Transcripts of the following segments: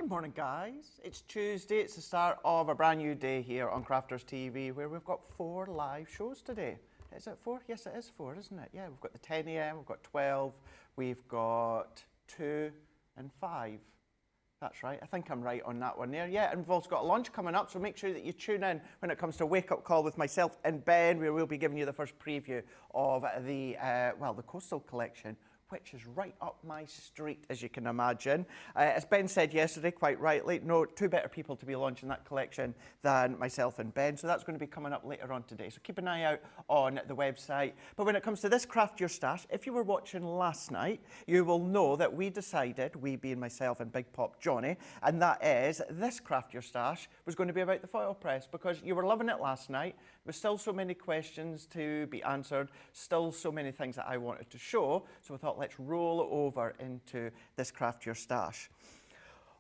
Good morning, guys. It's Tuesday. It's the start of a brand new day here on Crafters TV, where we've got 4 live shows today. Is it 4? Yes, it is 4, isn't it? Yeah, we've got the 10 a.m, we've got 12, we've got 2 and 5. That's right. I think I'm right on that one there. Yeah, and we've also got a launch coming up, so make sure that you tune in when it comes to Wake Up Call with myself and Ben, where we'll be giving you the first preview of the Coastal Collection, which is right up my street, as you can imagine. As Ben said yesterday, quite rightly, no two better people to be launching that collection than myself and Ben. So that's going to be coming up later on today. So keep an eye out on the website. But when it comes to this Craft Your Stash, if you were watching last night, you will know that we decided, we being myself and Big Pop Johnny, and that is this Craft Your Stash was going to be about the foil press, because you were loving it last night. There were still so many questions to be answered, still so many things that I wanted to show. So we thought, let's roll over into this Craft Your Stash.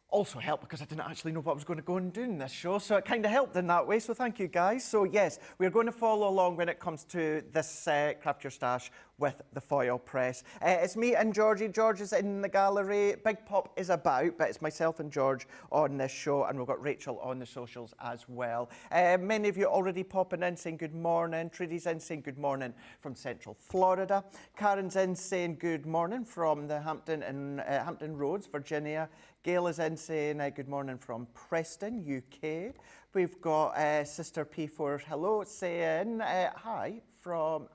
Also helped because I didn't actually know what I was going to go and do in this show, so it kind of helped in that way, so thank you guys. So yes, we're going to follow along when it comes to this Craft Your Stash with the foil press. It's me and Georgie. George is in the gallery. Big Pop is about, but it's myself and George on this show, and we've got Rachel on the socials as well. Many of you already popping in saying good morning. Trudy's in saying good morning from Central Florida. Karen's in saying good morning from the Hampton Roads, Virginia. Gail is in saying good morning from Preston, UK. We've got Sister P4 hello saying hi from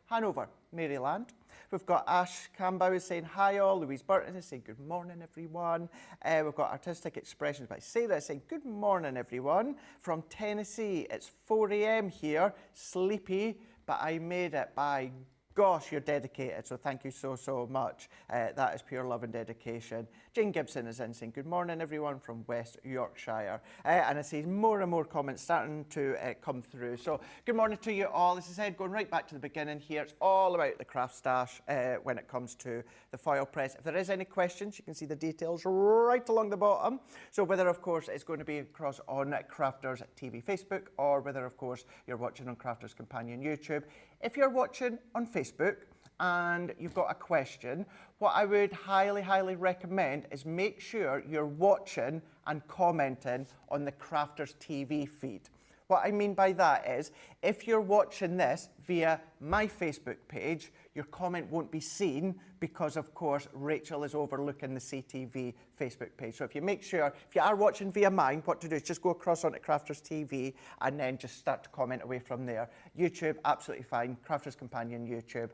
Hanover, Maryland. We've got Ash Campbell saying hi all. Louise Burton is saying good morning everyone. We've got Artistic Expressions by Sarah saying good morning everyone. From Tennessee, it's 4 a.m. here, sleepy, but I made it. By gosh, you're dedicated, so thank you so much. That is pure love and dedication. Jane Gibson is in saying good morning everyone from West Yorkshire. And I see more and more comments starting to come through. So good morning to you all. As I said, going right back to the beginning here, it's all about the craft stash when it comes to the foil press. If there is any questions, you can see the details right along the bottom. So whether, of course, it's going to be across on Crafters TV Facebook, or whether, of course, you're watching on Crafters Companion YouTube. If you're watching on Facebook and you've got a question, what I would highly recommend is make sure you're watching and commenting on the Crafters TV feed. What I mean by that is, if you're watching this via my Facebook page, your comment won't be seen because, of course, Rachel is overlooking the CTV Facebook page. So if you make sure, if you are watching via mine, what to do is just go across onto Crafters TV and then just start to comment away from there. YouTube, absolutely fine. Crafters Companion YouTube.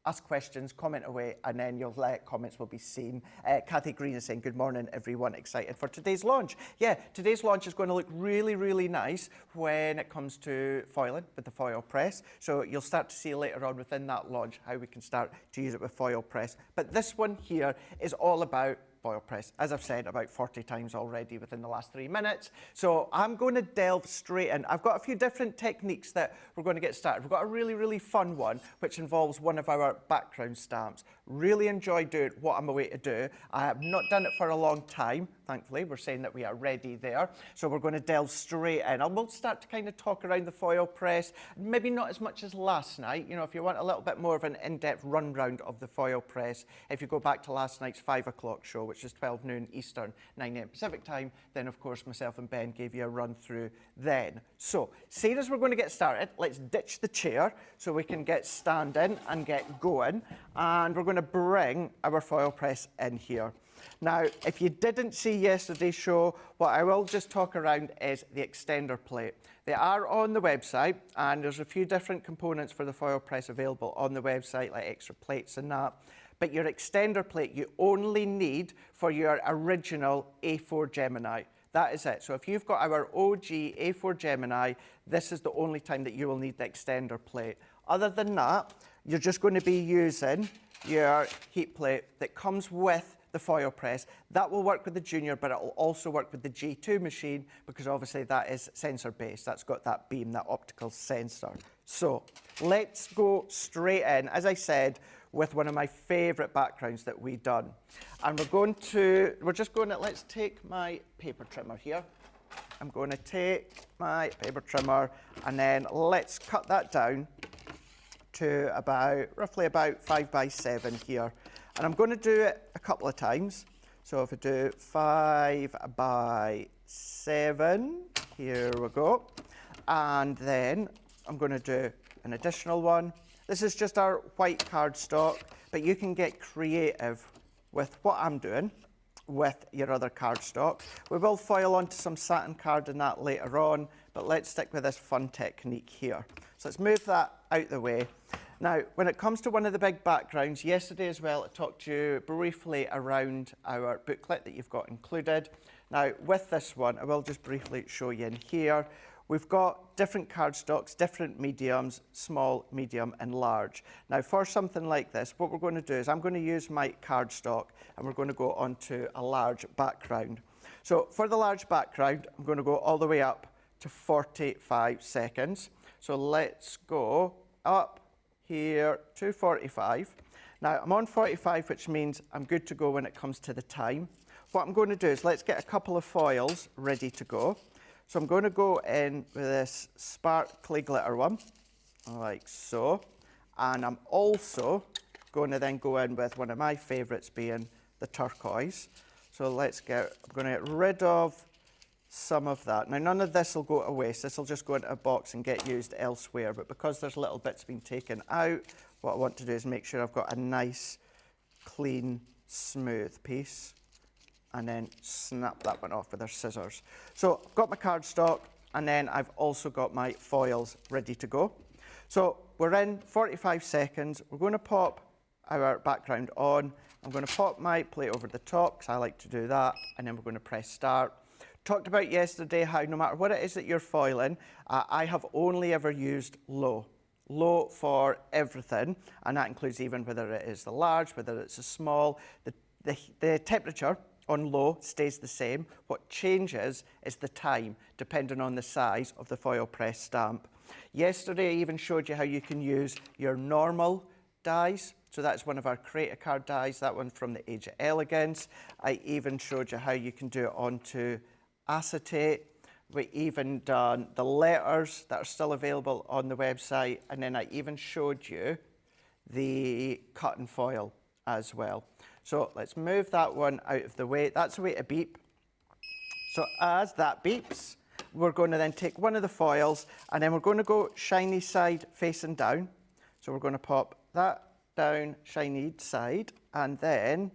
Ask questions, comment away, and then your comments will be seen. Kathy Green is saying, good morning, everyone. Excited for today's launch. Yeah, today's launch is going to look really nice when it comes to foiling with the foil press. So you'll start to see later on within that launch how we can start to use it with foil press. But this one here is all about foil press, as I've said about 40 times already within the last 3 minutes. So I'm going to delve straight in. I've got a few different techniques that we're going to get started. We've got a really fun one, which involves one of our background stamps. Really enjoy doing what I'm away to do. I have not done it for a long time. Thankfully, we're saying that we are ready there. So we're going to delve straight in. We'll start to kind of talk around the foil press, maybe not as much as last night. You know, if you want a little bit more of an in-depth run round of the foil press, if you go back to last night's 5 o'clock show, which is 12 noon Eastern, 9 a.m. Pacific time, then of course myself and Ben gave you a run through then. So, seeing as we're going to get started, let's ditch the chair so we can get standing and get going. And we're going to bring our foil press in here. Now, if you didn't see yesterday's show, what I will just talk around is the extender plate. They are on the website, and there's a few different components for the foil press available on the website, like extra plates and that. But your extender plate you only need for your original A4 Gemini. That is it. So if you've got our OG A4 Gemini, this is the only time that you will need the extender plate. Other than that, you're just going to be using your heat plate that comes with the foil press. That will work with the Junior, but it will also work with the G2 machine, because obviously that is sensor based. That's got that beam, that optical sensor. So let's go straight in, as I said, with one of my favorite backgrounds that we've done. And we're just going to, let's take my paper trimmer here. I'm going to take my paper trimmer and then let's cut that down to roughly about 5 by 7 here. And I'm going to do it a couple of times. So if I do 5 by 7, here we go. And then I'm going to do an additional one. This is just our white cardstock, but you can get creative with what I'm doing with your other cardstock. We will foil onto some satin card and that later on, but let's stick with this fun technique here. So let's move that out the way. Now, when it comes to one of the big backgrounds, yesterday as well, I talked to you briefly around our booklet that you've got included. Now, with this one, I will just briefly show you in here. We've got different cardstocks, different mediums, small, medium, and large. Now, for something like this, what we're going to do is I'm going to use my cardstock and we're going to go onto a large background. So for the large background, I'm going to go all the way up to 45 seconds. So let's go up here to 45. Now, I'm on 45, which means I'm good to go when it comes to the time. What I'm going to do is let's get a couple of foils ready to go. So I'm going to go in with this sparkly glitter one, like so. And I'm also going to then go in with one of my favourites being the turquoise. So I'm going to get rid of some of that. Now, none of this will go to waste. This will just go into a box and get used elsewhere. But because there's little bits being taken out, what I want to do is make sure I've got a nice, clean, smooth piece. And then snap that one off with our scissors. So I've got my cardstock, and then I've also got my foils ready to go. So we're in 45 seconds. We're going to pop our background on. I'm going to pop my plate over the top, because I like to do that, and then we're going to press start. Talked about yesterday how no matter what it is that you're foiling, I have only ever used low. Low for everything, and that includes even whether it is the large, whether it's a small. The temperature on low stays the same. What changes is the time, depending on the size of the foil press stamp. Yesterday, I even showed you how you can use your normal dies. So that's one of our Create a Card dies, that one from the Age of Elegance. I even showed you how you can do it onto acetate. We even done the letters that are still available on the website. And then I even showed you the cut and foil as well. So let's move that one out of the way. That's a way to beep. So as that beeps, we're going to then take one of the foils and then we're going to go shiny side facing down. So we're going to pop that down shiny side, and then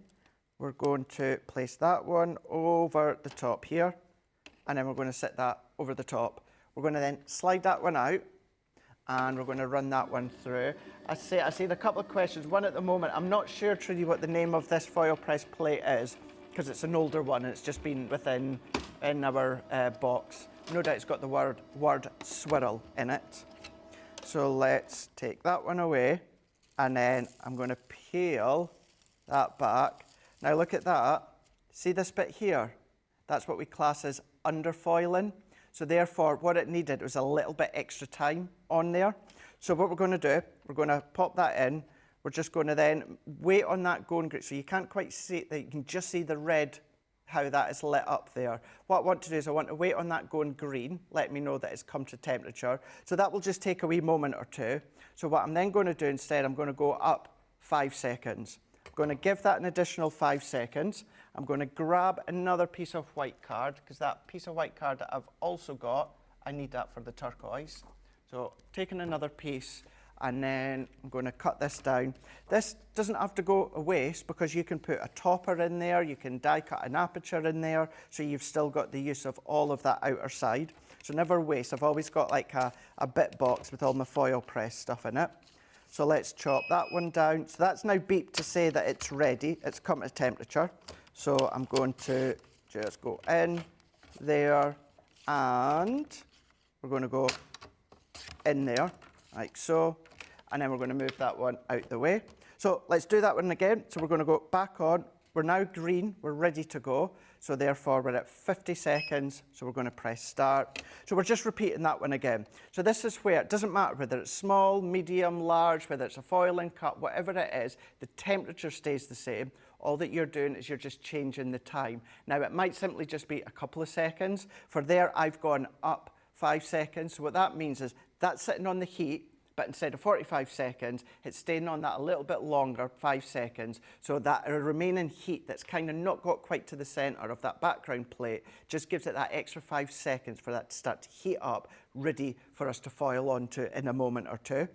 we're going to place that one over the top here, and then we're going to sit that over the top. We're going to then slide that one out, and we're going to run that one through. I see a couple of questions. One at the moment, I'm not sure truly what the name of this foil press plate is, because it's an older one and it's just been in our box. No doubt it's got the word swirl in it. So let's take that one away, and then I'm going to peel that back. Now look at that. See this bit here? That's what we class as underfoiling. So therefore, what it needed was a little bit extra time on there. So what we're going to do, we're going to pop that in. We're just going to then wait on that going green. So you can't quite see it, you can just see the red, how that is lit up there. What I want to do is I want to wait on that going green, let me know that it's come to temperature. So that will just take a wee moment or two. So what I'm then going to do instead, I'm going to go up 5 seconds. I'm going to give that an additional 5 seconds. I'm going to grab another piece of white card, because that piece of white card that I've also got, I need that for the turquoise. So taking another piece, and then I'm going to cut this down. This doesn't have to go a waste, because you can put a topper in there, you can die cut an aperture in there, so you've still got the use of all of that outer side. So never waste. I've always got like a bit box with all my foil press stuff in it. So let's chop that one down. So that's now beeped to say that it's ready, it's come to temperature. So I'm going to just go in there, and we're going to go in there, like so, and then we're going to move that one out the way. So let's do that one again. So we're going to go back on. We're now green, we're ready to go. So therefore we're at 50 seconds, so we're going to press start. So we're just repeating that one again. So this is where it doesn't matter whether it's small, medium, large, whether it's a foiling cut, whatever it is, the temperature stays the same. All that you're doing is you're just changing the time. Now it might simply just be a couple of seconds. For there, I've gone up 5 seconds. So what that means is that's sitting on the heat, but instead of 45 seconds, it's staying on that a little bit longer, 5 seconds, so that remaining heat that's kind of not got quite to the center of that background plate just gives it that extra 5 seconds for that to start to heat up, ready for us to foil onto in a moment or two.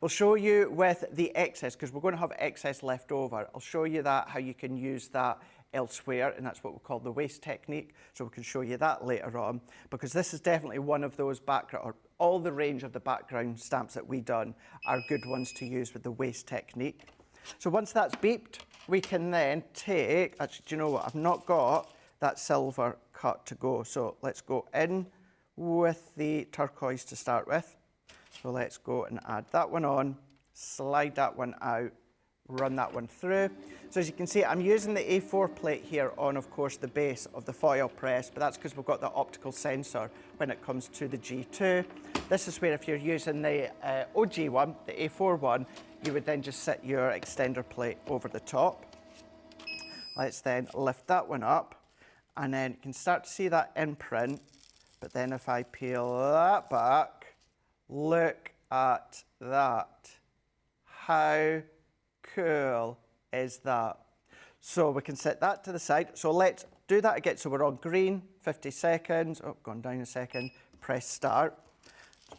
We'll show you with the excess, because we're going to have excess left over. I'll show you that, how you can use that elsewhere, and that's what we call the waste technique. So we can show you that later on, because this is definitely one of those background, or all the range of the background stamps that we done are good ones to use with the waste technique. So once that's beeped, we can then take, actually, do you know what? I've not got that silver cut to go. So let's go in with the turquoise to start with. So let's go and add that one on, slide that one out, run that one through. So as you can see, I'm using the A4 plate here on, of course, the base of the foil press, but that's because we've got the optical sensor when it comes to the G2. This is where if you're using the OG one, the A4 one, you would then just sit your extender plate over the top. Let's then lift that one up, and then you can start to see that imprint, but then if I peel that back, look at that. How cool is that? So we can set that to the side. So let's do that again. So we're on green, 50 seconds. Oh, gone down a second. Press start.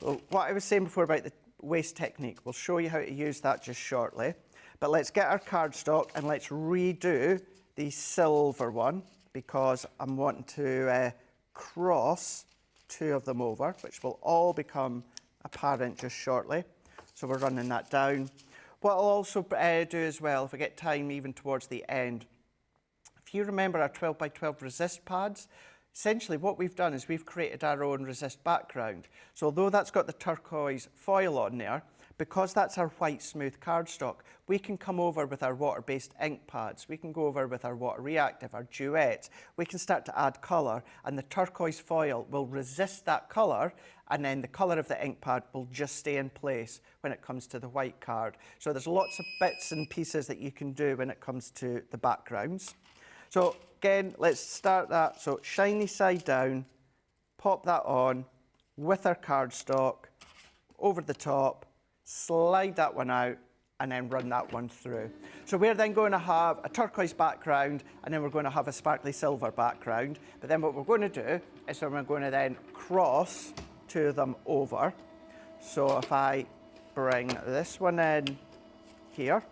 So what I was saying before about the waste technique, we'll show you how to use that just shortly. But let's get our cardstock and let's redo the silver one, because I'm wanting to cross two of them over, which will all become apparent just shortly. So we're running that down. What I'll also do as well, if I get time even towards the end, if you remember our 12 by 12 resist pads, essentially what we've done is we've created our own resist background. So although that's got the turquoise foil on there, because that's our white smooth cardstock, we can come over with our water-based ink pads. We can go over with our water reactive, our duets. We can start to add colour, and the turquoise foil will resist that colour, and then the colour of the ink pad will just stay in place when it comes to the white card. So there's lots of bits and pieces that you can do when it comes to the backgrounds. So again, let's start that. So shiny side down, pop that on with our cardstock over the top, slide that one out, and then run that one through. So we're then going to have a turquoise background, and then we're going to have a sparkly silver background. But then what we're going to do is we're going to then cross two of them over. So if I bring this one in here,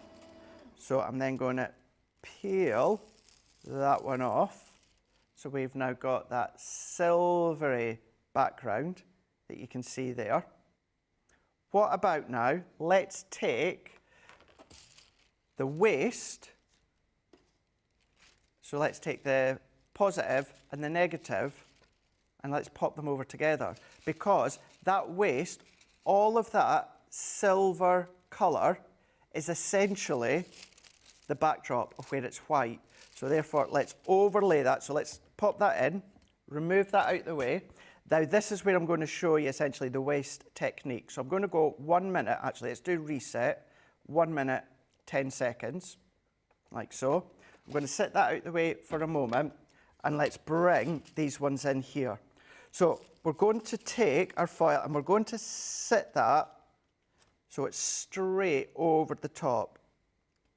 so I'm then going to peel that one off. So we've now got that silvery background that you can see there. What about now, let's take the waste, so let's take the positive and the negative, and let's pop them over together, because that waste, all of that silver colour is essentially the backdrop of where it's white. So therefore, let's overlay that. So let's pop that in, remove that out the way. Now this is where I'm going to show you essentially the waste technique. So I'm going to go 1 minute, actually, let's do reset, 1 minute, 10 seconds, like so. I'm going to set that out the way for a moment, and let's bring these ones in here. So we're going to take our foil and we're going to sit that so it's straight over the top.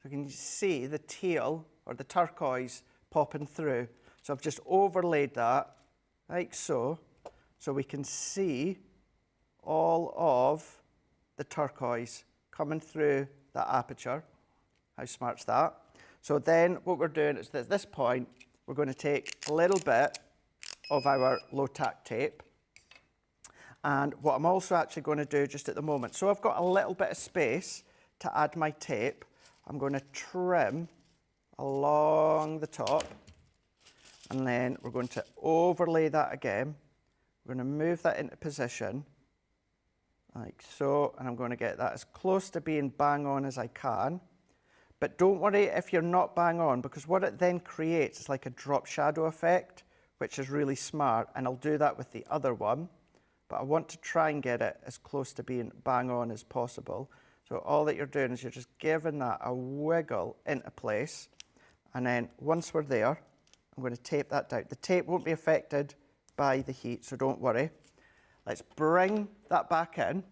So you can see the teal or the turquoise popping through. So I've just overlaid that like so. So we can see all of the turquoise coming through that aperture. How smart's that? So then what we're doing is at this point, we're going to take a little bit of our low tack tape. And what I'm also actually going to do just at the moment, so I've got a little bit of space to add my tape. I'm going to trim along the top, and then we're going to overlay that again. We're going to move that into position, like so, and I'm going to get that as close to being bang on as I can. But don't worry if you're not bang on, because what it then creates is like a drop shadow effect, which is really smart, and I'll do that with the other one. But I want to try and get it as close to being bang on as possible. So all that you're doing is you're just giving that a wiggle into place, and then once we're there, I'm going to tape that down. The tape won't be affected by the heat, so don't worry. Let's bring that back in,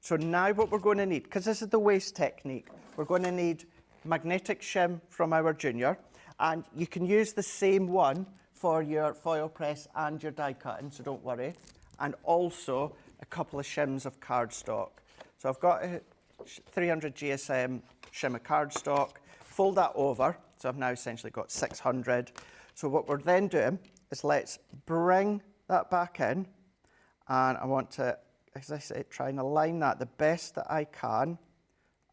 So now what we're going to need, because this is the waste technique, we're going to need magnetic shim from our Junior, and you can use the same one for your foil press and your die cutting, so don't worry. And also a couple of shims of cardstock. So I've got a 300 GSM shim of cardstock, fold that over, so I've now essentially got 600. So what we're then doing is let's bring that back in, and I want to, as I say, try and align that the best that I can,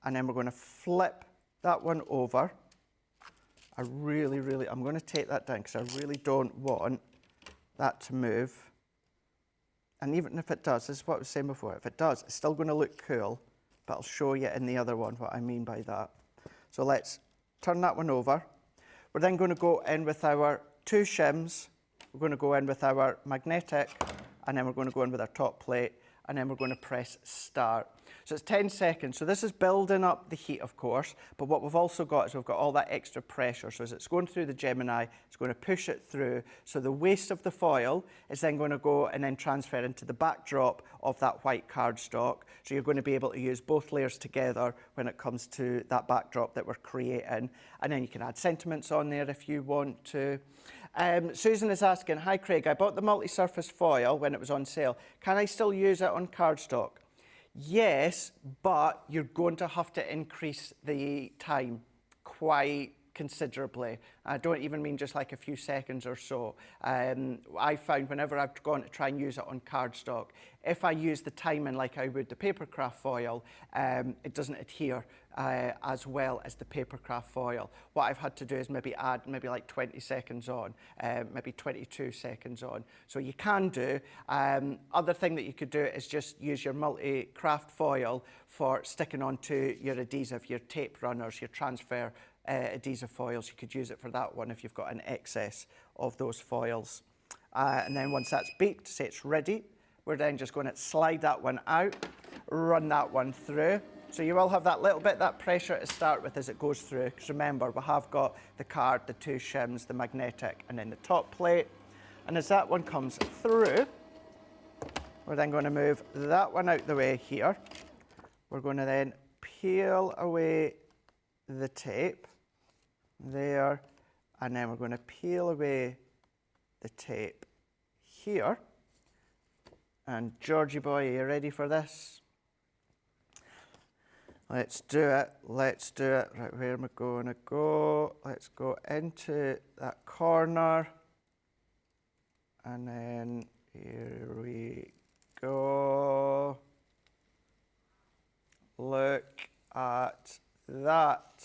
and then we're going to flip that one over. I'm going to take that down because I really don't want that to move. And even if it does, this is what I was saying before, if it does, it's still going to look cool, but I'll show you in the other one what I mean by that. So let's turn that one over. We're then going to go in with our two shims. We're going to go in with our magnetic, and then we're going to go in with our top plate, and then we're going to press start. So it's 10 seconds. So this is building up the heat, of course, but what we've also got is we've got all that extra pressure. So as it's going through the Gemini, it's going to push it through. So the waste of the foil is then going to go and then transfer into the backdrop of that white cardstock. So you're going to be able to use both layers together when it comes to that backdrop that we're creating. And then you can add sentiments on there if you want to. Susan is asking, hi Craig, I bought the multi-surface foil when it was on sale. Can I still use it on cardstock? Yes, but you're going to have to increase the time quite considerably. I don't even mean just like a few seconds or so. I found whenever I've gone to try and use it on cardstock, if I use the timing like I would the papercraft foil, it doesn't adhere as well as the papercraft foil. What I've had to do is maybe add like 20 seconds on, maybe 22 seconds on. So you can do. Other thing that you could do is just use your multi-craft foil for sticking onto your adhesive, your tape runners, your transfer adhesive foils. You could use it for that one if you've got an excess of those foils. And then once that's baked, say it's ready, we're then just going to slide that one out, run that one through. So you will have that little bit, that pressure to start with as it goes through. Because remember, we have got the card, the two shims, the magnetic, and then the top plate. And as that one comes through, we're then going to move that one out the way here. We're going to then peel away the tape there, and then we're going to peel away the tape here. And Georgie boy, are you ready for this? Let's do it, let's do it. Right, where am I going to go? Let's go into that corner. And then here we go. Look at that.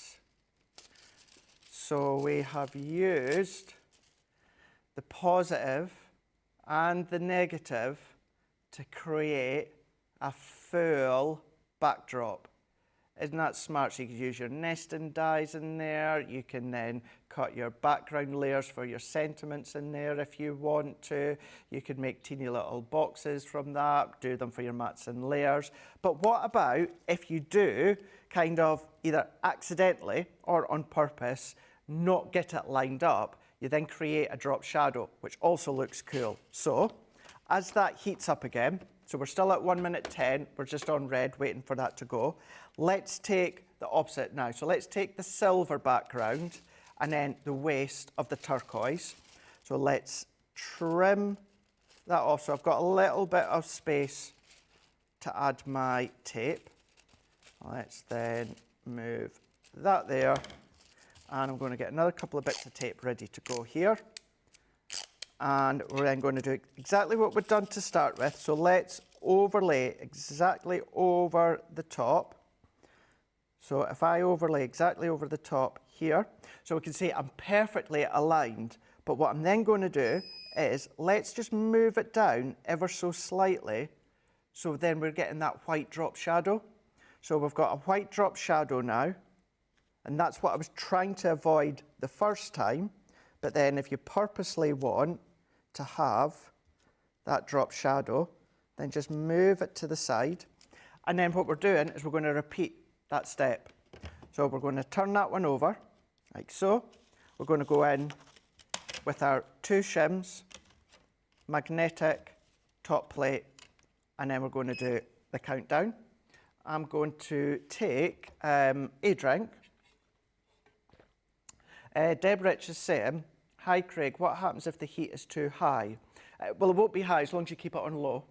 So we have used the positive and the negative to create a full backdrop. Isn't that smart? So you could use your nesting dies in there. You can then cut your background layers for your sentiments in there if you want to. You could make teeny little boxes from that, do them for your mats and layers. But what about if you do kind of either accidentally or on purpose not get it lined up? You then create a drop shadow, which also looks cool. So as that heats up again, so we're still at 1 minute 10, we're just on red waiting for that to go. Let's take the opposite now. So let's take the silver background and then the waste of the turquoise. So let's trim that off. So I've got a little bit of space to add my tape. Let's then move that there. And I'm going to get another couple of bits of tape ready to go here. And we're then going to do exactly what we've done to start with. So let's overlay exactly over the top. So if I overlay exactly over the top here, so we can see I'm perfectly aligned. But what I'm then going to do is let's just move it down ever so slightly. So then we're getting that white drop shadow. So we've got a white drop shadow now. And that's what I was trying to avoid the first time. But then if you purposely want to have that drop shadow, then just move it to the side. And then what we're doing is we're going to repeat that step. So we're going to turn that one over, like so. We're going to go in with our two shims, magnetic, top plate, and then we're going to do the countdown. I'm going to take a drink. Deb Rich is saying, hi Craig, what happens if the heat is too high? Well, it won't be high as long as you keep it on low.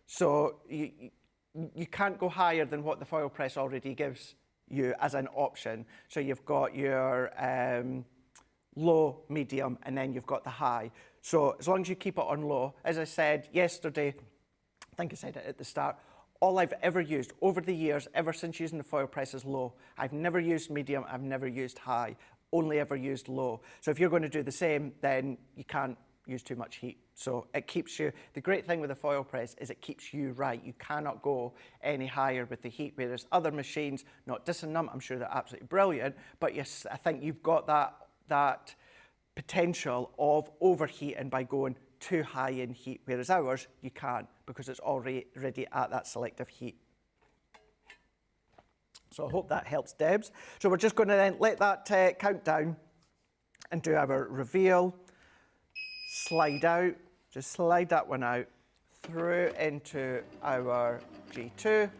So you can't go higher than what the foil press already gives you as an option. So you've got your low, medium, and then you've got the high. So as long as you keep it on low, as I said yesterday, I think I said it at the start, all I've ever used over the years, ever since using the foil press, is low. I've never used medium, I've never used high, only ever used low. So if you're going to do the same, then you can't use too much heat. So it keeps you, the great thing with the foil press is it keeps you right. You cannot go any higher with the heat, whereas other machines, not dissing them, I'm sure they're absolutely brilliant, but yes, I think you've got that potential of overheating by going too high in heat, whereas ours, you can't because it's already at that selective heat. So I hope that helps, Debs. So we're just going to then let that count down and do our reveal. Slide out, just slide that one out, through into our G2.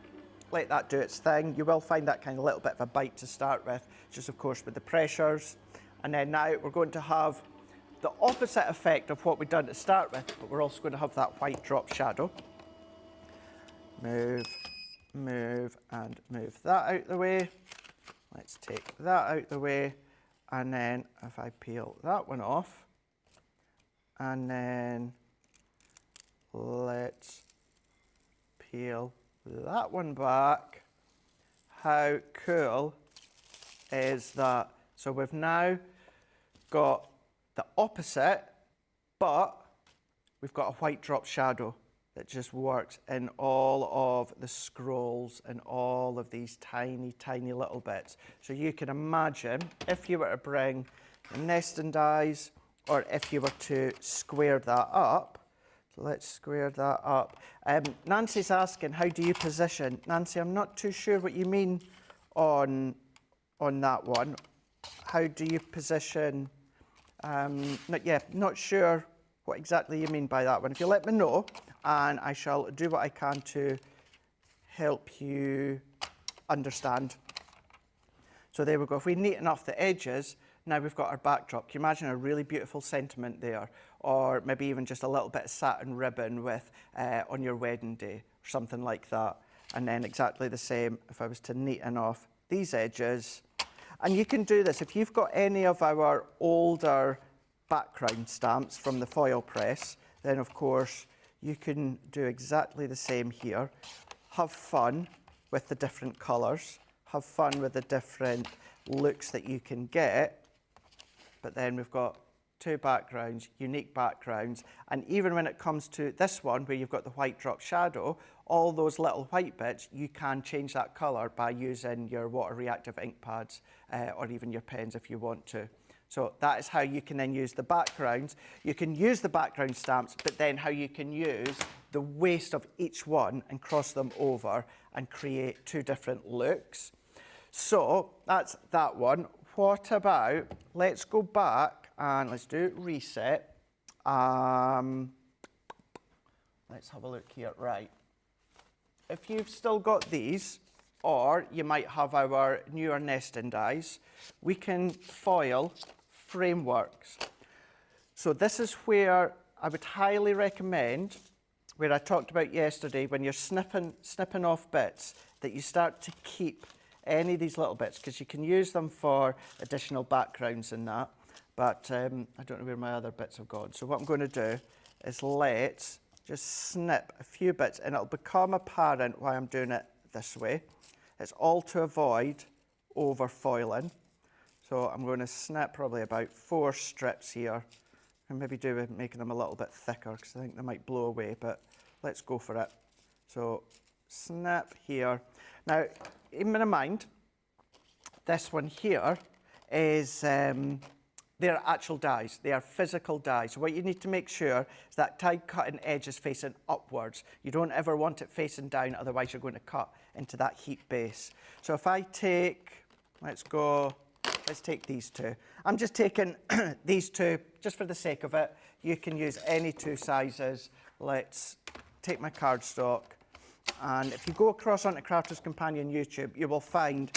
Let that do its thing. You will find that kind of little bit of a bite to start with, just of course with the pressures. And then now we're going to have the opposite effect of what we've done to start with, but we're also going to have that white drop shadow. Move, move, and move that out the way. Let's take that out the way. And then if I peel that one off, and then let's peel that one back. How cool is that? So we've now got the opposite, but we've got a white drop shadow that just works in all of the scrolls and all of these tiny, tiny little bits. So you can imagine if you were to bring the nesting dies, or if you were to square that up. So let's square that up. Nancy's asking, how do you position? Nancy, I'm not too sure what you mean on that one. How do you position? Not sure what exactly you mean by that one. If you let me know, and I shall do what I can to help you understand. So there we go. If we neaten off the edges, now we've got our backdrop. Can you imagine a really beautiful sentiment there? Or maybe even just a little bit of satin ribbon with on your wedding day, or something like that. And then exactly the same if I was to neaten off these edges. And you can do this if you've got any of our older background stamps from the foil press, then of course you can do exactly the same here. Have fun with the different colours, have fun with the different looks that you can get. But then we've got two backgrounds, unique backgrounds, and even when it comes to this one where you've got the white drop shadow, all those little white bits, you can change that colour by using your water reactive ink pads or even your pens if you want to. So that is how you can then use the backgrounds. You can use the background stamps, but then how you can use the waste of each one and cross them over and create two different looks. So that's that one. What about, let's go back and let's do reset. Let's have a look here. Right. If you've still got these, or you might have our newer nesting dies, we can foil frameworks. So this is where I would highly recommend, where I talked about yesterday, when you're snipping off bits, that you start to keep any of these little bits, because you can use them for additional backgrounds and that. But I don't know where my other bits have gone. So what I'm going to do is let's just snip a few bits, and it'll become apparent why I'm doing it this way. It's all to avoid overfoiling. So I'm going to snip probably about 4 strips here, and maybe do with making them a little bit thicker, because I think they might blow away, but let's go for it. So snip here. Now, in mind, this one here is, they're actual dies. They are physical dies. So what you need to make sure is that die cutting edge is facing upwards. You don't ever want it facing down, otherwise you're going to cut into that heat base. So if I take, let's take these two. I'm just taking these two just for the sake of it. You can use any 2 sizes. Let's take my cardstock And if you go across onto Crafter's Companion YouTube, you will find,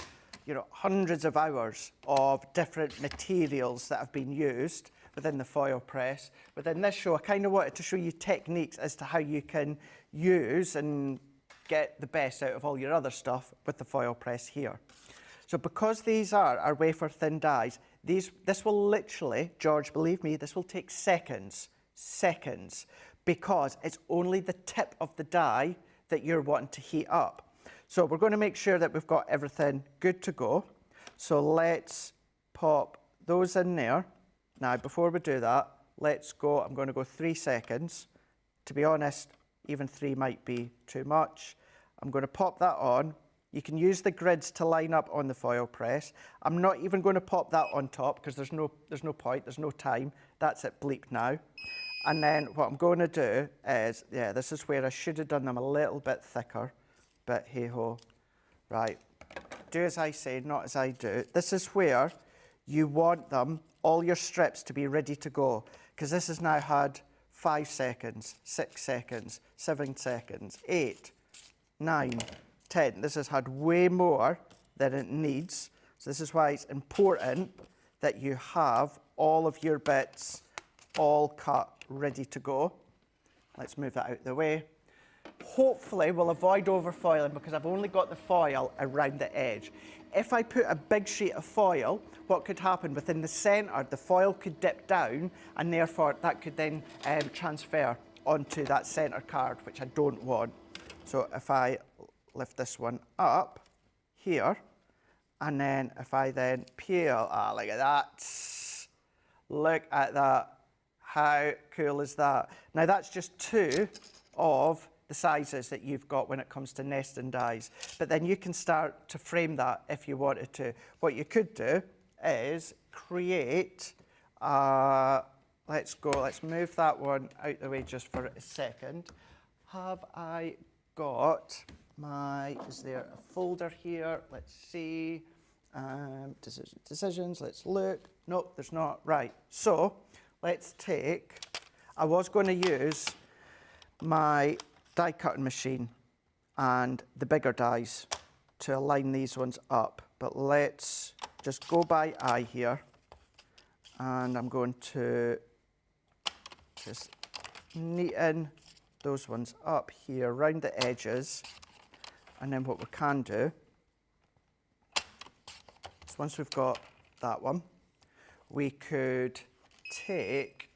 you know, hundreds of hours of different materials that have been used within the foil press. Within this show, I kind of wanted to show you techniques as to how you can use and get the best out of all your other stuff with the foil press here. So because these are our wafer thin dies, this will literally, George, believe me, this will take seconds, because it's only the tip of the die that you're wanting to heat up. So we're going to make sure that we've got everything good to go. So let's pop those in there. Now, before we do that, let's go, I'm going to go 3 seconds. To be honest, even 3 might be too much. I'm going to pop that on. You can use the grids to line up on the foil press. I'm not even going to pop that on top because there's no point, there's no time. That's it bleep now. And then what I'm going to do is, yeah, this is where I should have done them a little bit thicker, but hey-ho. Right, do as I say, not as I do. This is where you want them, all your strips, to be ready to go, because this has now had 5 seconds, 6 seconds, 7 seconds, 8, 9, 10. This has had way more than it needs. So this is why it's important that you have all of your bits all cut, ready to go. Let's move that out of the way. Hopefully we'll avoid overfoiling because I've only got the foil around the edge. If I put a big sheet of foil, what could happen within the centre, the foil could dip down and therefore that could then transfer onto that centre card, which I don't want. So if I lift this one up here, and then if I then peel, look at that. Look at that. How cool is that? Now that's just 2 of the sizes that you've got when it comes to nesting dies. But then you can start to frame that if you wanted to. What you could do is create, let's move that one out the way just for a second. Have I got is there a folder here? Let's see. Decisions, let's look. Nope, there's not. Right, so let's take, I was going to use my die cutting machine and the bigger dies to align these ones up, but let's just go by eye here, and I'm going to just neaten those ones up here around the edges. And then what we can do is, once we've got that one, we could take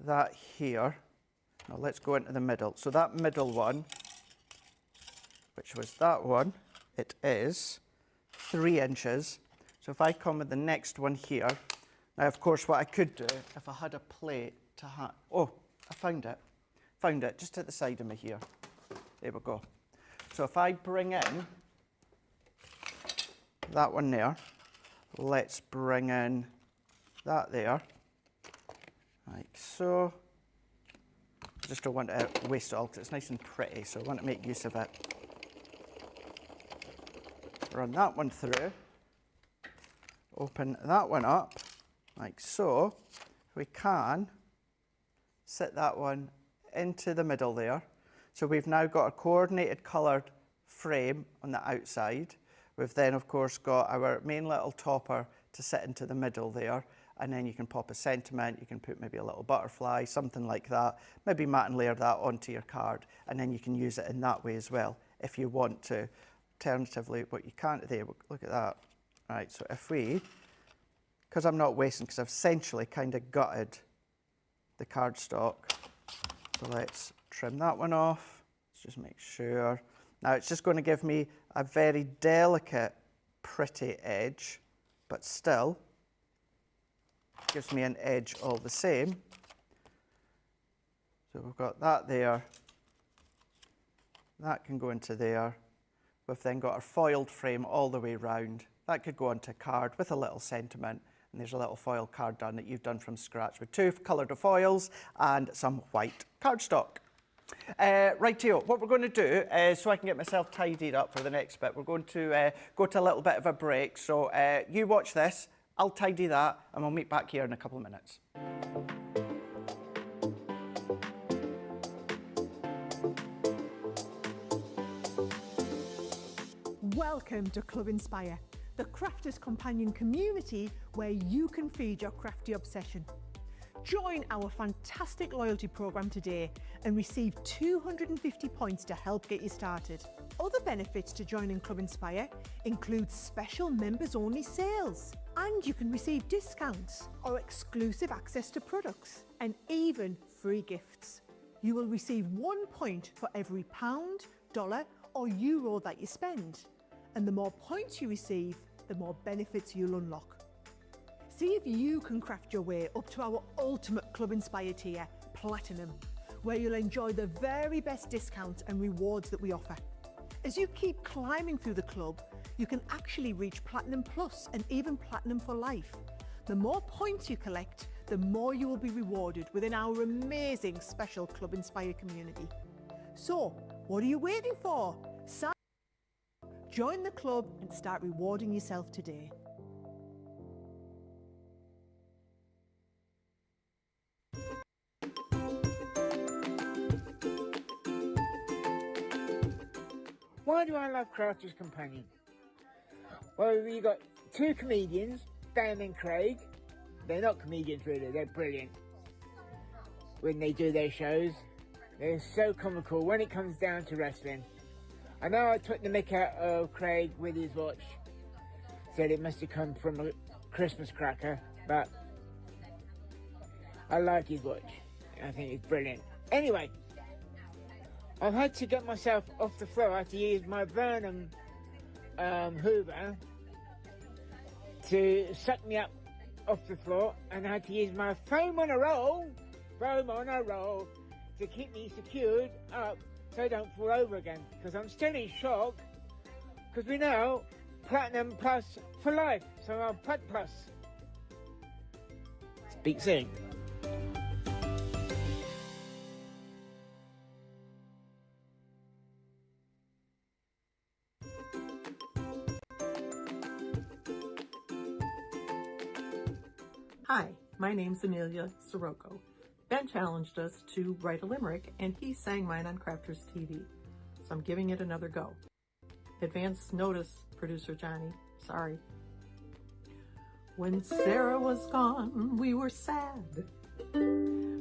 that here. Now let's go into the middle. So that middle one, which was that one, it is 3 inches. So if I come with the next one here, now of course what I could do, if I had a plate to oh, I found it, just at the side of me here. There we go. So if I bring in that one there, let's bring in that there, like so. I just don't want to waste it all because it's nice and pretty, so I want to make use of it. Run that one through, open that one up, like so. We can sit that one into the middle there. So we've now got a coordinated coloured frame on the outside. We've then, of course, got our main little topper to sit into the middle there. And then you can pop a sentiment, you can put maybe a little butterfly, something like that. Maybe mat and layer that onto your card. And then you can use it in that way as well, if you want to. Alternatively, what you can't do, look at that. Right, so if we, because I'm not wasting, because I've essentially kind of gutted the cardstock. So let's trim that one off. Let's just make sure. Now it's just going to give me a very delicate, pretty edge, but still gives me an edge all the same. So we've got that there. That can go into there. We've then got our foiled frame all the way round. That could go onto a card with a little sentiment. And there's a little foil card done that you've done from scratch with 2 coloured foils and some white cardstock. Rightio, what we're going to do is, so I can get myself tidied up for the next bit, we're going to go to a little bit of a break. So you watch this, I'll tidy that, and we'll meet back here in a couple of minutes. Welcome to Club Inspire, the Crafters Companion community where you can feed your crafty obsession. Join our fantastic loyalty programme today and receive 250 points to help get you started. Other benefits to joining Club Inspire include special members-only sales, and you can receive discounts or exclusive access to products, and even free gifts. You will receive 1 point for every pound, dollar or euro that you spend. And the more points you receive, the more benefits you'll unlock. See if you can craft your way up to our ultimate Club Inspire tier, Platinum, where you'll enjoy the very best discounts and rewards that we offer. As you keep climbing through the club, you can actually reach Platinum Plus and even Platinum for life. The more points you collect, the more you will be rewarded within our amazing special Club Inspire community. So, what are you waiting for? Sign up, join the club and start rewarding yourself today. Why do I love Crafters Companion? Well, we got two comedians, Dan and Craig. They're not comedians really, they're brilliant when they do their shows. They're so comical when it comes down to wrestling. I know I took the mick out of Craig with his watch, said it must have come from a Christmas cracker, but I like his watch. I think it's brilliant. Anyway, I've had to get myself off the floor. I had to use my Burnham Hoover to suck me up off the floor, and I had to use my foam on a roll to keep me secured up so I don't fall over again, because I'm still in shock, because we know Platinum Plus for life, so I'm Plat Plus. Speak soon. Hi, my name's Amelia Sirocco. Ben challenged us to write a limerick, and he sang mine on Crafters TV, so I'm giving it another go. Advance notice, producer Johnny, sorry. When Sarah was gone, we were sad,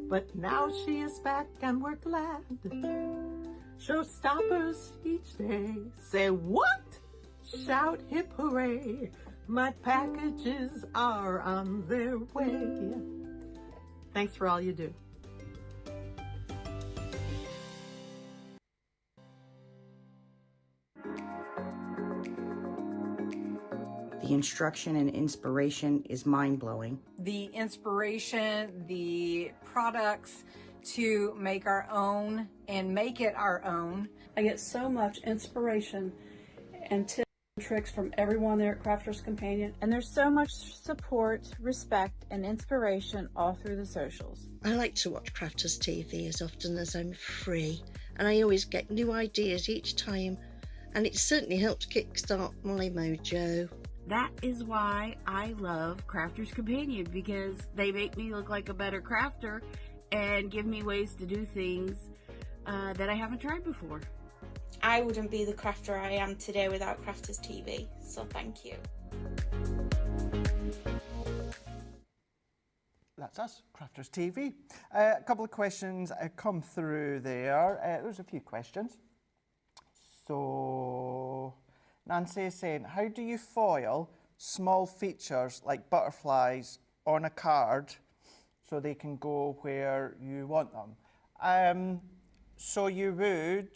but now she is back and we're glad. Showstoppers each day say what? Shout hip hooray, my packages are on their way. Thanks for all you do. The instruction and inspiration is mind-blowing. The inspiration, the products to make our own and make it our own. I get so much inspiration and tips and tricks from everyone there at Crafters Companion. And there's so much support, respect, and inspiration all through the socials. I like to watch Crafters TV as often as I'm free, and I always get new ideas each time, and it certainly helps kickstart my mojo. That is why I love Crafters Companion, because they make me look like a better crafter and give me ways to do things that I haven't tried before. I wouldn't be the crafter I am today without Crafters TV, so thank you. That's us, Crafters TV. A couple of questions come through there. There's a few questions. So, Nancy is saying, how do you foil small features like butterflies on a card so they can go where you want them? So you would,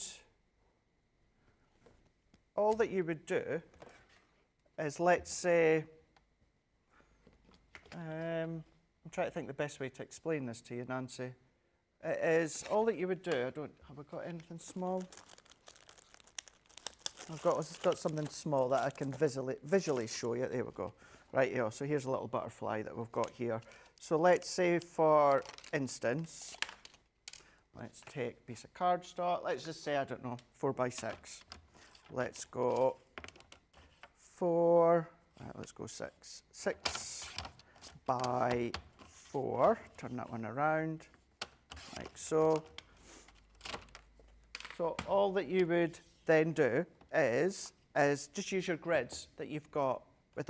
all that you would do is, let's say, I'm trying to think the best way to explain this to you, Nancy. It is, all that you would do, have I got anything small? I've got something small that I can visually show you. There we go. Right here. So here's a little butterfly that we've got here. So let's say, for instance, let's take a piece of cardstock. Let's just say, I don't know, 4 by 6. Let's go 4. Right, let's go 6. 6 by 4. Turn that one around, like so. So all that you would then do is is just use your grids that you've got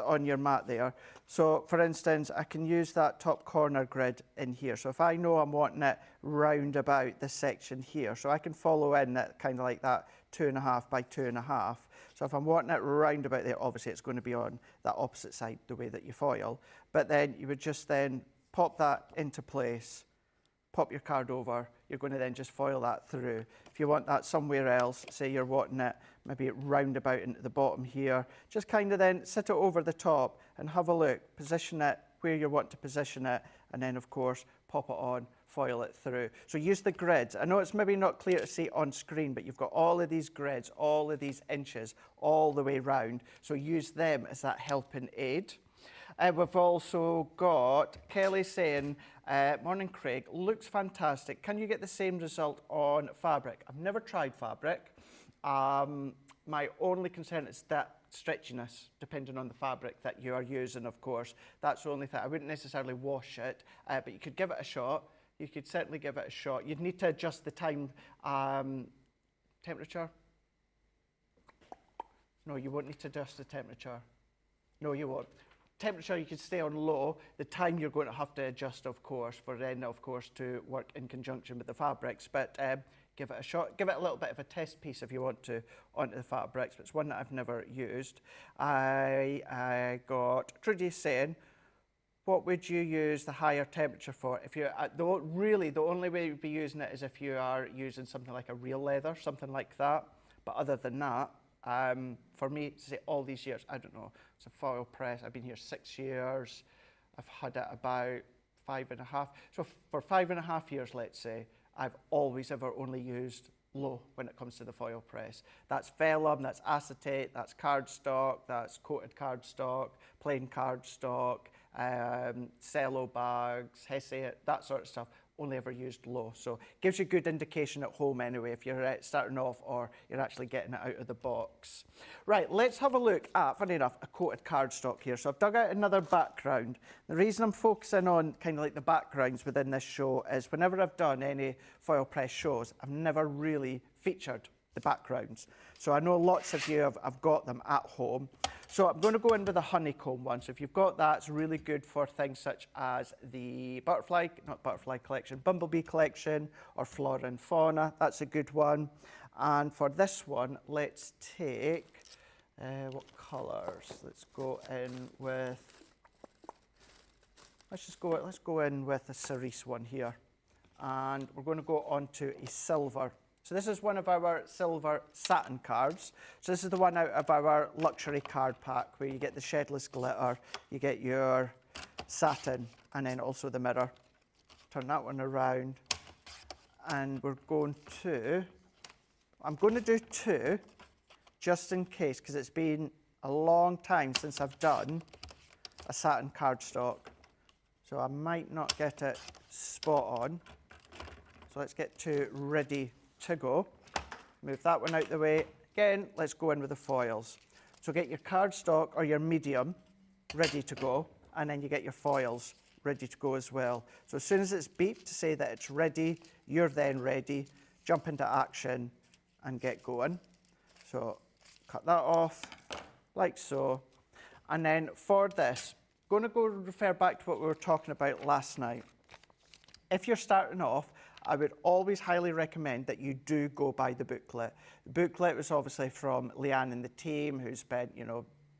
on your mat there. So for instance, I can use that top corner grid in here. So if I know I'm wanting it round about this section here, so I can follow in at kind of like that 2.5 by 2.5. So if I'm wanting it round about there, obviously it's going to be on that opposite side, the way that you foil. But then you would just then pop that into place, pop your card over. You're going to then just foil that through. If you want that somewhere else, say you're wanting it maybe round about into the bottom here, just kind of then sit it over the top and have a look, position it where you want to position it, and then of course pop it on, foil it through. So use the grids. I know it's maybe not clear to see on screen, but you've got all of these grids, all of these inches, all the way round. So use them as that helping aid. We've also got Kelly saying, morning Craig, looks fantastic. Can you get the same result on fabric? I've never tried fabric. My only concern is that stretchiness, depending on the fabric that you are using, of course. That's the only thing. I wouldn't necessarily wash it, but you could give it a shot. You could certainly give it a shot. You'd need to adjust the time, temperature. No, you won't need to adjust the temperature. No, you won't. Temperature, you can stay on low. The time you're going to have to adjust, of course, for then, of course, to work in conjunction with the fabrics. But give it a shot. Give it a little bit of a test piece if you want to onto the fabrics. But it's one that I've never used. I got Trudy saying, what would you use the higher temperature for? If you're really, the only way you'd be using it is if you are using something like a real leather, something like that. But other than that, for me, say all these years, I don't know, it's a foil press. I've been here 6 years. I've had it about 5.5. So for 5.5 years, let's say, I've always ever only used low when it comes to the foil press. That's vellum, that's acetate, that's cardstock, that's coated cardstock, plain cardstock, cello bags, hessiate, that sort of stuff. Only ever used low. So gives you good indication at home anyway if you're starting off or you're actually getting it out of the box. Right, let's have a look at, funny enough, a coated cardstock here. So I've dug out another background. The reason I'm focusing on kind of like the backgrounds within this show is whenever I've done any foil press shows, I've never really featured the backgrounds. So I know lots of you have got them at home. So I'm going to go in with a honeycomb one. So if you've got that, it's really good for things such as the butterfly collection, bumblebee collection, or flora and fauna. That's a good one. And for this one, let's take, what colours? Let's go in with, let's go in with a cerise one here. And we're going to go on to a silver. So this is one of our silver satin cards. So this is the one out of our luxury card pack where you get the shedless glitter, you get your satin, and then also the mirror. Turn that one around. And we're going to, I'm going to do two, just in case, because it's been a long time since I've done a satin cardstock. So I might not get it spot on. So let's get two ready to go. Move that one out the way. Again, let's go in with the foils. So get your cardstock or your medium ready to go, and then you get your foils ready to go as well. So as soon as it's beeped to say that it's ready, you're then ready. Jump into action and get going. So cut that off like so. And then for this, I'm going to go refer back to what we were talking about last night. If you're starting off, I would always highly recommend that you do go by the booklet. The booklet was obviously from Leanne and the team who spent,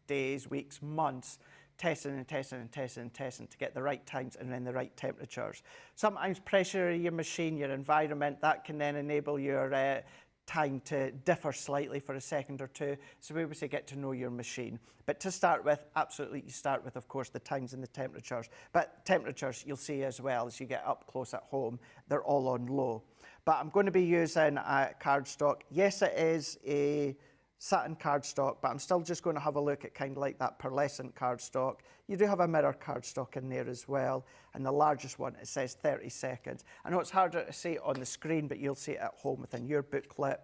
days, weeks, months testing and testing and testing and testing to get the right times and then the right temperatures. Sometimes pressure in your machine, your environment, that can then enable your time to differ slightly for a second or two. So we would say get to know your machine. But to start with, absolutely, you start with, of course, the times and the temperatures. But temperatures, you'll see as well as you get up close at home, they're all on low. But I'm going to be using cardstock. Yes, it is a satin cardstock, but I'm still just going to have a look at kind of like that pearlescent cardstock. You do have a mirror cardstock in there as well. And the largest one, it says 30 seconds. I know it's harder to see on the screen, but you'll see it at home within your booklet.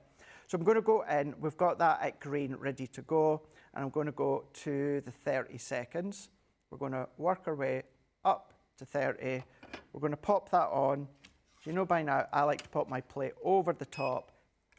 So I'm going to go in, we've got that at green ready to go, and I'm going to go to the 30 seconds. We're going to work our way up to 30. We're going to pop that on. You know by now, I like to pop my plate over the top,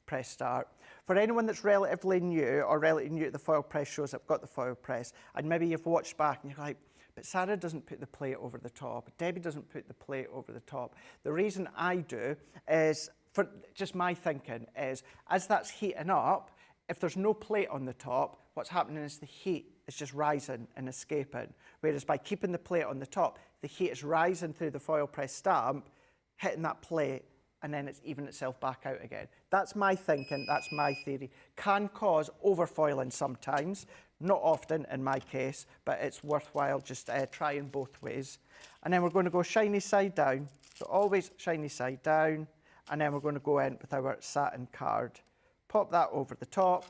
press start. For anyone that's relatively new or relatively new to the foil press shows, I've got the foil press, and maybe you've watched back and you're like, but Sarah doesn't put the plate over the top, Debbie doesn't put the plate over the top. The reason I do is, for just my thinking, is as that's heating up, if there's no plate on the top, what's happening is the heat is just rising and escaping. Whereas by keeping the plate on the top, the heat is rising through the foil press stamp, hitting that plate, and then it's even itself back out again. That's my thinking, that's my theory. Can cause overfoiling sometimes, not often in my case, but it's worthwhile just trying both ways. And then we're going to go shiny side down. So always shiny side down, and then we're going to go in with our satin card. Pop that over the top,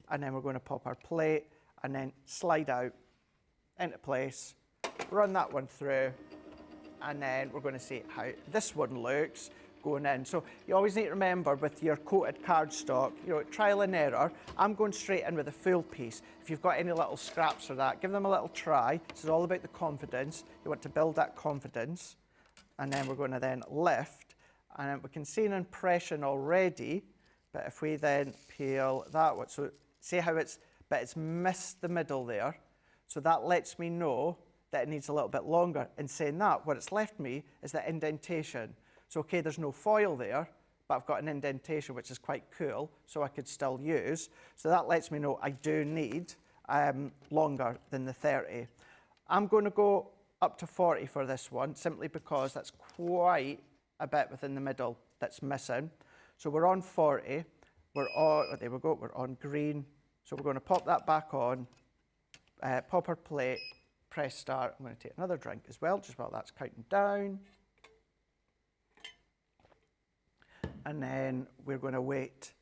and then we're going to pop our plate, and then slide out into place, run that one through, and then we're going to see how this one looks going in. So you always need to remember with your coated cardstock, you know, trial and error. I'm going straight in with a full piece. If you've got any little scraps or that, give them a little try. This is all about the confidence. You want to build that confidence. And then we're going to then lift, and we can see an impression already, but if we then peel that one, so see how it's missed the middle there. So that lets me know that it needs a little bit longer. In saying that, what it's left me is the indentation. So, okay, there's no foil there, but I've got an indentation, which is quite cool, so I could still use. So that lets me know I do need longer than the 30. I'm going to go up to 40 for this one, simply because that's quite a bit within the middle that's missing. So we're on 40, we're on, oh, there we go, we're on green. So we're going to pop that back on, pop our plate, press start. I'm going to take another drink as well, just while that's counting down. And then we're going to wait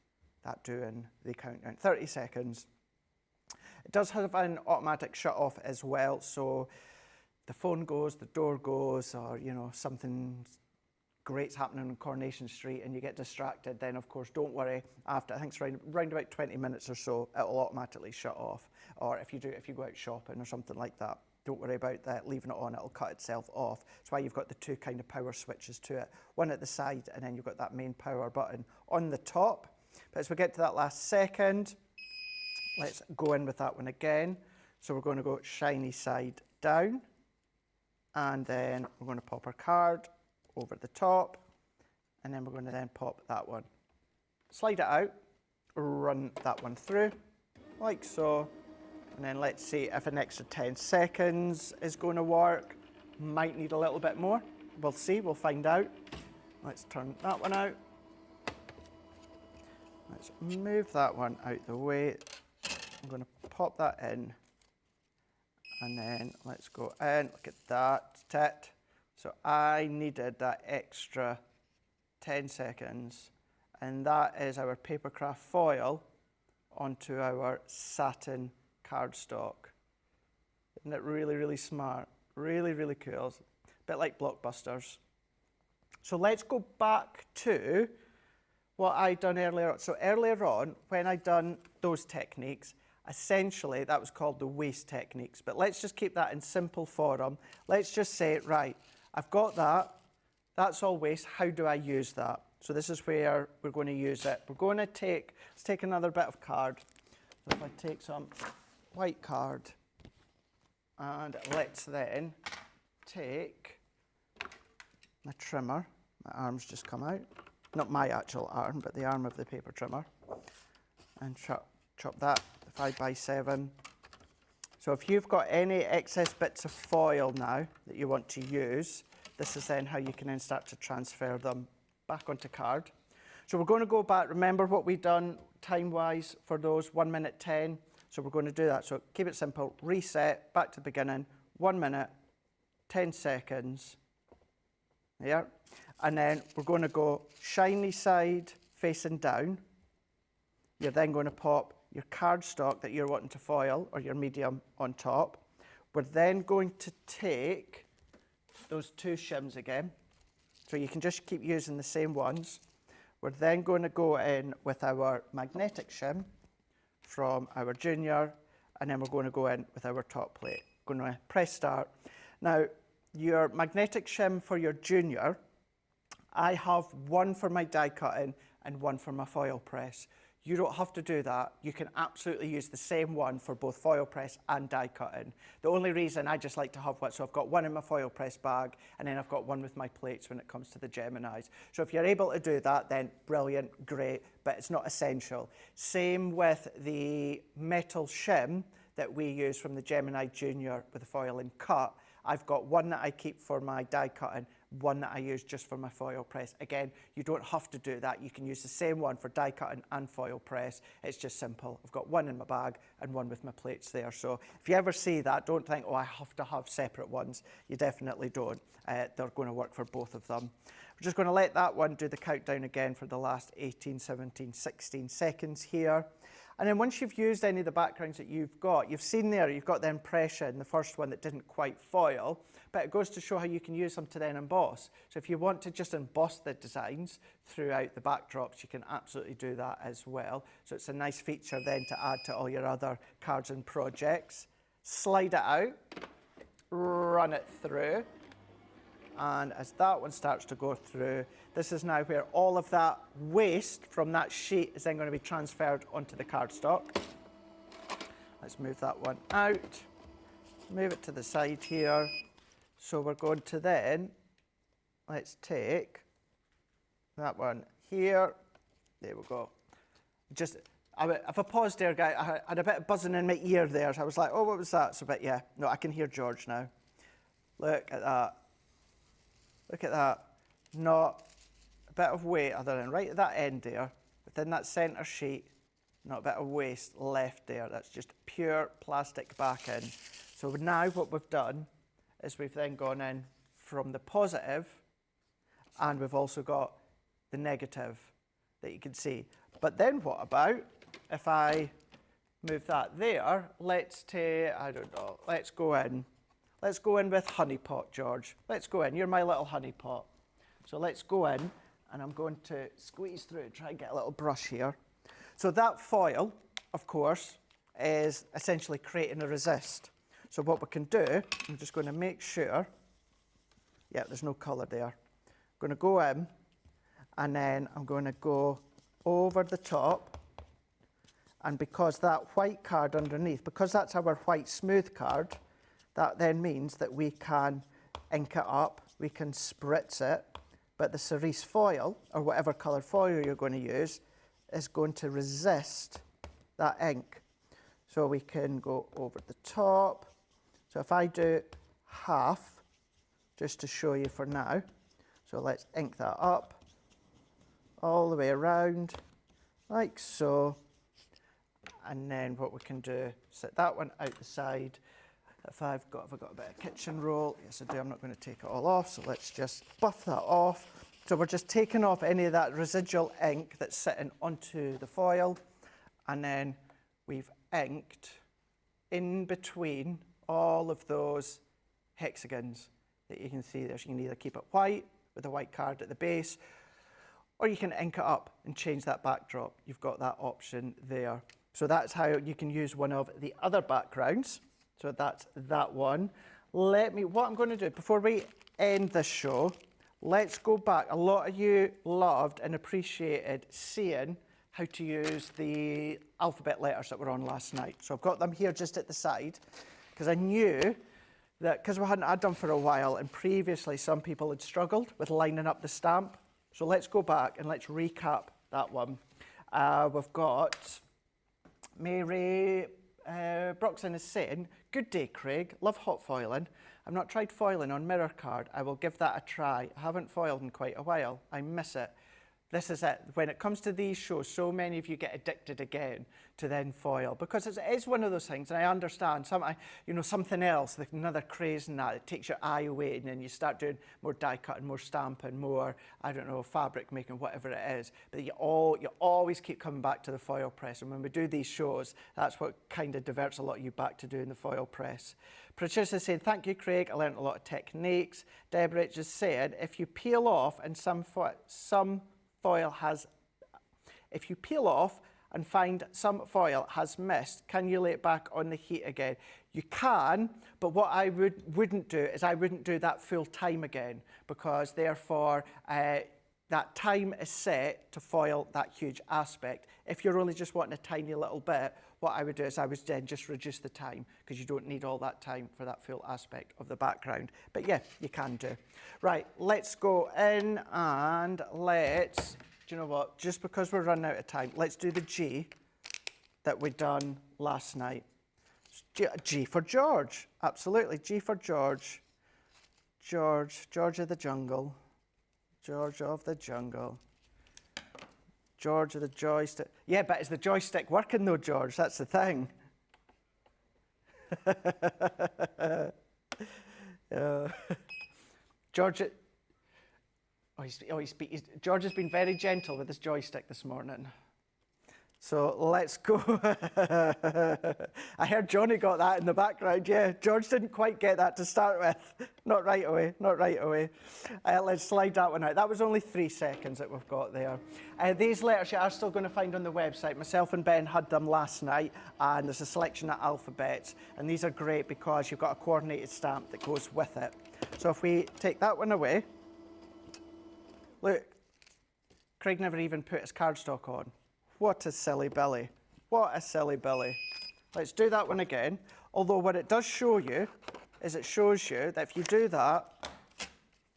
that doing the countdown, 30 seconds. It does have an automatic shut off as well, so the phone goes, the door goes, or you know, something great's happening on Coronation Street and you get distracted, then of course don't worry. After, I think it's around about 20 minutes or so, it'll automatically shut off. Or if you go out shopping or something like that, don't worry about that, leaving it on, it'll cut itself off. That's why you've got the two kind of power switches to it. One at the side, and then you've got that main power button on the top. But as we get to that last second, let's go in with that one again. So we're going to go shiny side down, and then we're going to pop our card over the top, and then we're going to then pop that one. Slide it out, run that one through, like so. And then let's see if an extra 10 seconds is going to work. Might need a little bit more. We'll see, we'll find out. Let's turn that one out. Let's move that one out the way. I'm going to pop that in. And then let's go in, look at that. So I needed that extra 10 seconds. And that is our papercraft foil onto our satin cardstock. Isn't it really, really smart? Really, really cool. A bit like Blockbusters. So let's go back to what I'd done earlier. So earlier on, when I'd done those techniques, essentially that was called the waste techniques. But let's just keep that in simple form. Let's just say, right, I've got that. That's all waste. How do I use that? So this is where we're going to use it. We're going to let's take another bit of card. So if I take some white card, and let's then take my trimmer. My arm's just come out. Not my actual arm, but the arm of the paper trimmer. And chop that 5x7. So if you've got any excess bits of foil now that you want to use, this is then how you can then start to transfer them back onto card. So we're going to go back, remember what we've done time-wise for those 1 minute 10. So we're going to do that. So keep it simple, reset, back to the beginning, 1 minute, 10 seconds, there. And then we're going to go shiny side facing down. You're then going to pop your cardstock that you're wanting to foil, or your medium, on top. We're then going to take those two shims again. So you can just keep using the same ones. We're then going to go in with our magnetic shim from our junior, and then we're going to go in with our top plate. Going to press start. Now, your magnetic shim for your junior, I have one for my die cutting and one for my foil press. You don't have to do that. You can absolutely use the same one for both foil press and die cutting. The only reason I just like to have one, so I've got one in my foil press bag, and then I've got one with my plates when it comes to the Geminis. So if you're able to do that, then brilliant, great, but it's not essential. Same with the metal shim that we use from the Gemini Junior with the foil and cut. I've got one that I keep for my die cutting, one that I use just for my foil press. Again, you don't have to do that. You can use the same one for die cutting and foil press. It's just simple. I've got one in my bag and one with my plates there. So if you ever see that, don't think, oh, I have to have separate ones. You definitely don't. They're going to work for both of them. We're just going to let that one do the countdown again for the last 18, 17, 16 seconds here. And then once you've used any of the backgrounds that you've got, you've seen there, you've got the impression, the first one that didn't quite foil, but it goes to show how you can use them to then emboss. So if you want to just emboss the designs throughout the backdrops, you can absolutely do that as well. So it's a nice feature then to add to all your other cards and projects. Slide it out, run it through. And as that one starts to go through, this is now where all of that waste from that sheet is then going to be transferred onto the cardstock. Let's move that one out, move it to the side here. So we're going to then, let's take that one here. There we go. Just, if I paused there, guys, I had a bit of buzzing in my ear there. So I was like, oh, what was that? So, but yeah, no, I can hear George now. Look at that. Look at that. Not a bit of weight other than right at that end there, within that centre sheet, not a bit of waste left there. That's just pure plastic backing. So now what we've done is we've then gone in from the positive, and we've also got the negative that you can see. But then what about if I move that there? Let's take, I don't know, let's go in. Let's go in with honey pot, George. Let's go in. You're my little honey pot. So let's go in, and I'm going to squeeze through, try and get a little brush here. So that foil, of course, is essentially creating a resist. So what we can do, I'm just going to make sure, yeah, there's no colour there. I'm going to go in, and then I'm going to go over the top, and because that white card underneath, because that's our white smooth card, that then means that we can ink it up, we can spritz it, but the cerise foil, or whatever coloured foil you're going to use, is going to resist that ink. So we can go over the top. So if I do half, just to show you for now, so let's ink that up, all the way around, like so. And then what we can do, set that one out the side. If I've got a bit of kitchen roll, yes I do, I'm not going to take it all off, so let's just buff that off. So we're just taking off any of that residual ink that's sitting onto the foil, and then we've inked in between all of those hexagons that you can see there. So you can either keep it white with a white card at the base, or you can ink it up and change that backdrop. You've got that option there. So that's how you can use one of the other backgrounds. So that's that one. What I'm going to do, before we end this show, let's go back. A lot of you loved and appreciated seeing how to use the alphabet letters that were on last night. So I've got them here just at the side, because I knew that, because we hadn't had them for a while, and previously some people had struggled with lining up the stamp. So let's go back and let's recap that one. We've got Mary Broxton is saying, good day, Craig. Love hot foiling. I've not tried foiling on mirror card. I will give that a try. I haven't foiled in quite a while. I miss it. This is it. When it comes to these shows, so many of you get addicted again to then foil, because it is one of those things, and I understand something else, like another craze in that, it takes your eye away, and then you start doing more die cutting, more stamping, more, I don't know, fabric making, whatever it is. But you always keep coming back to the foil press, and when we do these shows, that's what kind of diverts a lot of you back to doing the foil press. Patricia's saying, thank you, Craig. I learned a lot of techniques. Deborah just said, if you peel off and if you peel off and find some foil has missed, can you lay it back on the heat again? You can, but what I wouldn't do is I wouldn't do that full time again, because therefore that time is set to foil that huge aspect. If you're only just wanting a tiny little bit, what I would do is I would then just reduce the time, because you don't need all that time for that full aspect of the background. But yeah, you can do. Right, let's go in and let's, do you know what, just because we're running out of time, let's do the G that we done last night. G for George, absolutely, G for George. George of the jungle. George of the jungle. George of the joystick. Yeah, but is the joystick working though, George? That's the thing. George, George has been very gentle with his joystick this morning. So let's go. I heard Johnny got that in the background. Yeah, George didn't quite get that to start with. Not right away, not right away. Let's slide that one out. That was only 3 seconds that we've got there. These letters you are still going to find on the website. Myself and Ben had them last night, and there's a selection of alphabets. And these are great because you've got a coordinated stamp that goes with it. So if we take that one away, look, Craig never even put his cardstock on. What a silly Billy. What a silly Billy. Let's do that one again. Although what it does show you is it shows you that if you do that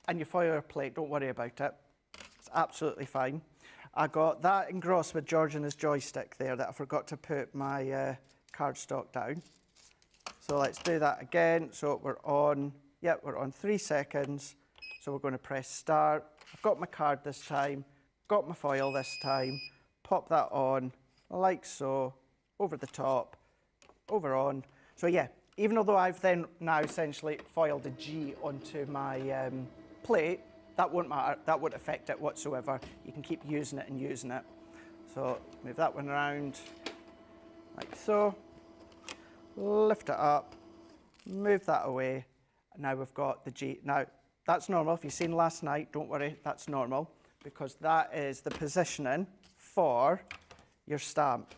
and you foil your plate, don't worry about it. It's absolutely fine. I got that engrossed with George and his joystick there that I forgot to put my cardstock down. So let's do that again. So we're on 3 seconds. So we're going to press start. I've got my card this time, got my foil this time. Pop that on, like so, over the top, over on. So yeah, even although I've then now essentially foiled a G onto my plate, that won't matter, that won't affect it whatsoever. You can keep using it and using it. So move that one around, like so. Lift it up, move that away, and now we've got the G. Now, that's normal. If you've seen last night, don't worry, that's normal, because that is the positioning for your stamp.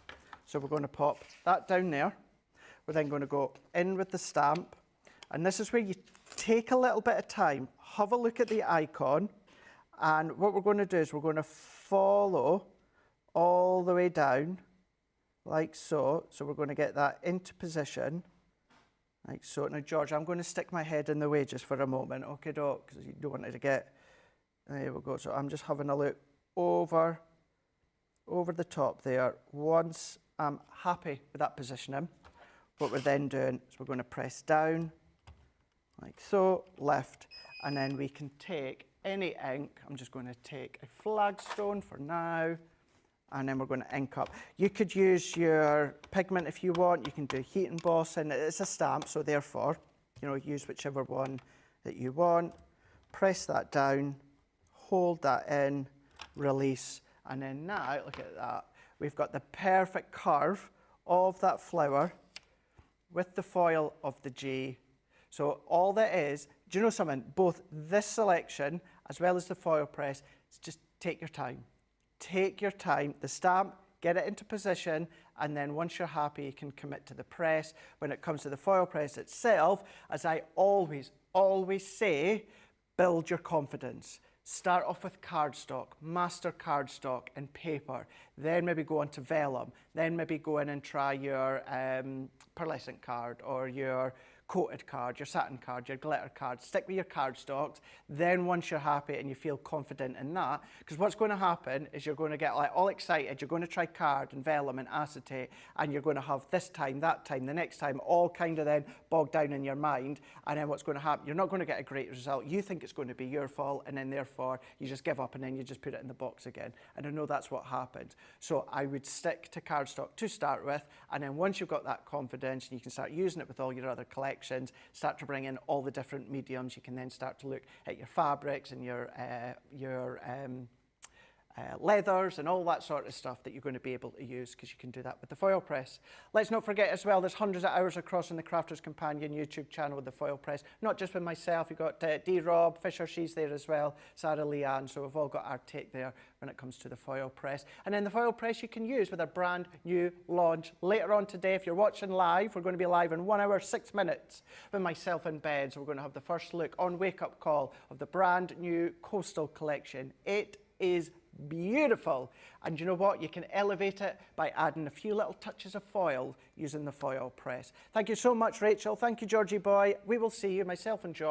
So we're going to pop that down there. We're then going to go in with the stamp. And this is where you take a little bit of time, have a look at the icon. And what we're going to do is we're going to follow all the way down, like so. So we're going to get that into position, like so. Now, George, I'm going to stick my head in the way just for a moment, okay, doc, because you don't want it to get, there we go. So I'm just having a look over the top there. Once I'm happy with that positioning, what we're then doing is we're going to press down, like so, lift, and then we can take any ink. I'm just going to take a flagstone for now, and then we're going to ink up. You could use your pigment if you want. You can do heat embossing. It's a stamp, so therefore, you know, use whichever one that you want. Press that down, hold that in, release, and then now, look at that. We've got the perfect curve of that flower with the foil of the G. So all that is, do you know something? Both this selection as well as the foil press, it's just take your time. Take your time. The stamp, get it into position, and then once you're happy, you can commit to the press. When it comes to the foil press itself, as I always say, build your confidence. Start off with cardstock, master cardstock and paper, then maybe go on to vellum, then maybe go in and try your pearlescent card or your coated card, your satin card, your glitter card. Stick with your cardstocks. Then once you're happy and you feel confident in that, because what's going to happen is you're going to get like all excited. You're going to try card and vellum and acetate, and you're going to have this time, that time, the next time, all kind of then bogged down in your mind. And then what's going to happen, you're not going to get a great result. You think it's going to be your fault, and then therefore you just give up and then you just put it in the box again. And I know that's what happens. So I would stick to cardstock to start with, and then once you've got that confidence and you can start using it with all your other collections, start to bring in all the different mediums. You can then start to look at your fabrics and your leathers and all that sort of stuff that you're going to be able to use, because you can do that with the foil press. Let's not forget as well, there's hundreds of hours across on the Crafter's Companion YouTube channel with the foil press, not just with myself. You've got D. Rob Fisher, she's there as well, Sarah Leanne, so we've all got our take there when it comes to the foil press. And then the foil press you can use with a brand new launch later on today. If you're watching live, we're going to be live in 1 hour, 6 minutes with myself in bed. So we're going to have the first look on Wake Up Call of the brand new Coastal collection. It is beautiful. And you know what? You can elevate it by adding a few little touches of foil using the foil press. Thank you so much, Rachel. Thank you, Georgie boy. We will see you, myself and George,